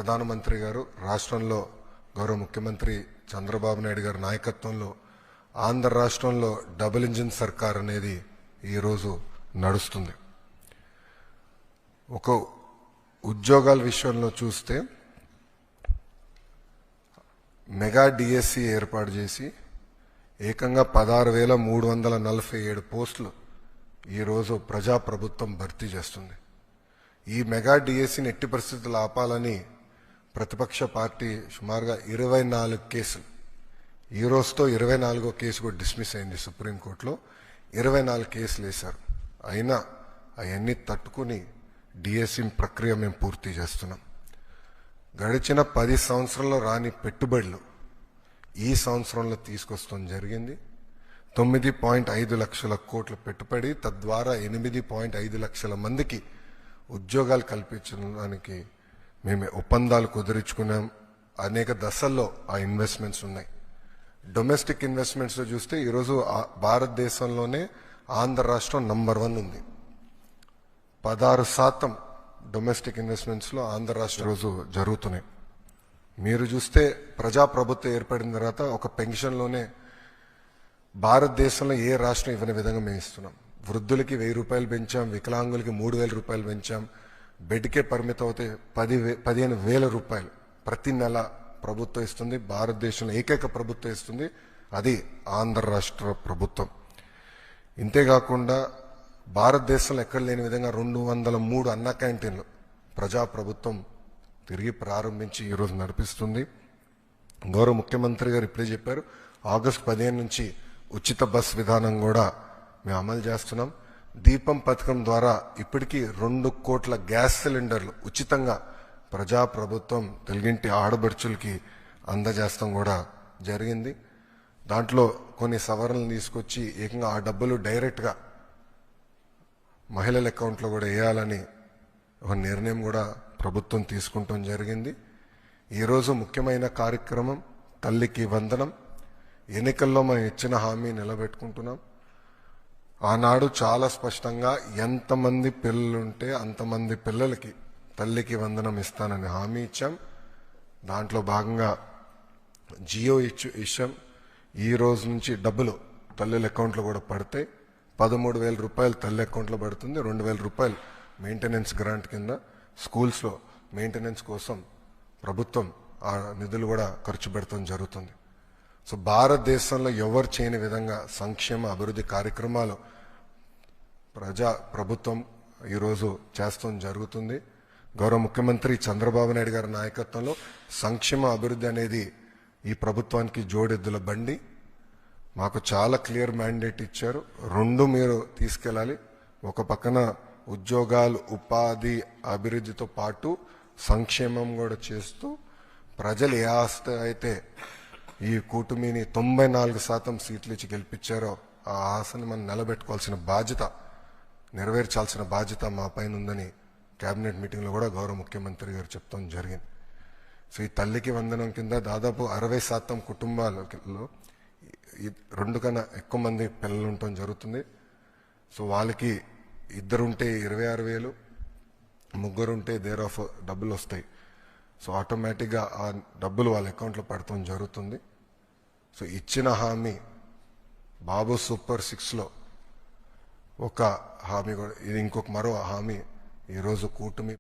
ప్రధానమంత్రి గారు రాష్ట్రంలో గౌరవ ముఖ్యమంత్రి చంద్రబాబు నాయుడు గారి నాయకత్వంలో ఆంధ్ర రాష్ట్రంలో డబుల్ ఇంజిన్ సర్కార్ అనేది ఈరోజు నడుస్తుంది. ఒక ఉద్యోగాల విషయంలో చూస్తే మెగా డిఎస్సి ఏర్పాటు చేసి ఏకంగా 16,347 పోస్టులు ఈరోజు ప్రజాప్రభుత్వం భర్తీ చేస్తుంది. ఈ మెగా డిఎస్సిని ఎట్టి పరిస్థితులు ఆపాలని ప్రతిపక్ష పార్టీ సుమారుగా 24 కేసులు, ఈ రోజుతో 24వ కేసు కూడా డిస్మిస్ అయింది సుప్రీంకోర్టులో. 24 కేసులు వేశారు. అయినా అవన్నీ తట్టుకుని డిఎస్సి ప్రక్రియ మేము పూర్తి చేస్తున్నాం. గడిచిన 10 సంవత్సరాల్లో రాని పెట్టుబడులు ఈ సంవత్సరంలో తీసుకొస్తాం జరిగింది. 9.5 లక్షల కోట్ల పెట్టుబడి, తద్వారా 8.5 లక్షల మందికి ఉద్యోగాలు కల్పించడానికి మేము ఒప్పందాలు కుదుర్చుకున్నాం. అనేక దశల్లో ఆ ఇన్వెస్ట్మెంట్స్ ఉన్నాయి. డొమెస్టిక్ ఇన్వెస్ట్మెంట్స్లో చూస్తే ఈరోజు భారతదేశంలోనే ఆంధ్ర రాష్ట్రం నంబర్ 1 ఉంది. 16% డొమెస్టిక్ ఇన్వెస్ట్మెంట్స్లో ఆంధ్ర రాష్ట్రం రోజు జరుగుతున్నాయి. మీరు చూస్తే ప్రజాప్రభుత్వం ఏర్పడిన తర్వాత ఒక పెన్షన్లోనే భారతదేశంలో ఏ రాష్ట్రం ఇవ్వని విధంగా మేము ఇస్తున్నాం. వృద్ధులకి 1,000 రూపాయలు పెంచాం, వికలాంగులకి 3,000 రూపాయలు పెంచాం. బెడ్కే పరిమితం అవుతే 15,000 రూపాయలు ప్రతి నెల ప్రభుత్వం ఇస్తుంది. భారతదేశంలో ఏకైక ప్రభుత్వం ఇస్తుంది, అది ఆంధ్ర రాష్ట్ర ప్రభుత్వం. ఇంతేకాకుండా భారతదేశంలో ఎక్కడ లేని విధంగా 203 అన్న క్యాంటీన్లు ప్రజాప్రభుత్వం తిరిగి ప్రారంభించి ఈరోజు నడిపిస్తుంది. గౌరవ ముఖ్యమంత్రి గారు ఇప్పుడే చెప్పారు, ఆగస్టు 15 నుంచి ఉచిత బస్ విధానం కూడా మేము అమలు చేస్తున్నాం. దీపం పథకం ద్వారా ఇప్పటికీ 2 కోట్ల గ్యాస్ సిలిండర్లు ఉచితంగా ప్రజాప్రభుత్వం తెలుగింటి ఆడబడుచులకి అందజేస్తాం కూడా జరిగింది. దాంట్లో కొన్ని సవరణలు తీసుకొచ్చి ఏకంగా ఆ డబ్బులు డైరెక్ట్గా మహిళల అకౌంట్లో కూడా వేయాలని ఒక నిర్ణయం కూడా ప్రభుత్వం తీసుకుంటాం జరిగింది. ఈరోజు ముఖ్యమైన కార్యక్రమం తల్లికి వందనం. ఎన్నికల్లో మనం ఇచ్చిన హామీ నిలబెట్టుకుంటున్నాం. ఆనాడు చాలా స్పష్టంగా ఎంతమంది పిల్లలుంటే అంతమంది పిల్లలకి తల్లికి వందనం ఇస్తానని హామీ ఇచ్చాం. దాంట్లో భాగంగా జియో ఇచ్చాం. ఈ రోజు నుంచి డబ్బులు తల్లుల అకౌంట్లో కూడా పడతాయి. 13,000 రూపాయలు తల్లి అకౌంట్లో పడుతుంది. 2,000 రూపాయలు మెయింటెనెన్స్ గ్రాంట్ కింద స్కూల్స్లో మెయింటెనెన్స్ కోసం ప్రభుత్వం ఆ నిధులు కూడా ఖర్చు పెడతాం జరుగుతుంది. సో భారతదేశంలో ఎవరు చేయని విధంగా సంక్షేమ అభివృద్ధి కార్యక్రమాలు ప్రభుత్వం ఈరోజు చేస్తాం జరుగుతుంది. గౌరవ ముఖ్యమంత్రి చంద్రబాబు నాయుడు గారి నాయకత్వంలో సంక్షేమ అభివృద్ధి అనేది ఈ ప్రభుత్వానికి జోడెద్దుల బండి. మాకు చాలా క్లియర్ మ్యాండేట్ ఇచ్చారు. 2 మీరు తీసుకెళ్ళాలి. ఒక పక్కన ఉద్యోగాలు, ఉపాధి, అభివృద్ధితో పాటు సంక్షేమం కూడా చేస్తూ ప్రజలు ఏ ఆస్తి అయితే ఈ కూటమిని 94% సీట్లు ఇచ్చి గెలిపించారో ఆ ఆశని మనం నిలబెట్టుకోవాల్సిన బాధ్యత, నెరవేర్చాల్సిన బాధ్యత మా పైన ఉందని కేబినెట్ మీటింగ్లో కూడా గౌరవ ముఖ్యమంత్రి గారు చెప్తాం జరిగింది. సో ఈ తల్లికి వందనం కింద దాదాపు 60% కుటుంబాలలో 2 కన్నా ఎక్కువ మంది పిల్లలు ఉండటం జరుగుతుంది. సో వాళ్ళకి 2 ఉంటే 26,000, 3 ఉంటే దేర్ ఆఫ్ డబ్బులు వస్తాయి. సో ఆటోమేటిక్గా ఆ డబ్బులు వాళ్ళ అకౌంట్లో పడటం జరుగుతుంది. సో ఇచ్చిన హామీ బాబు సూపర్ 6లో ఒక హామీ కూడా, ఇది ఇంకొక మరో హామీ ఈరోజు కూటమి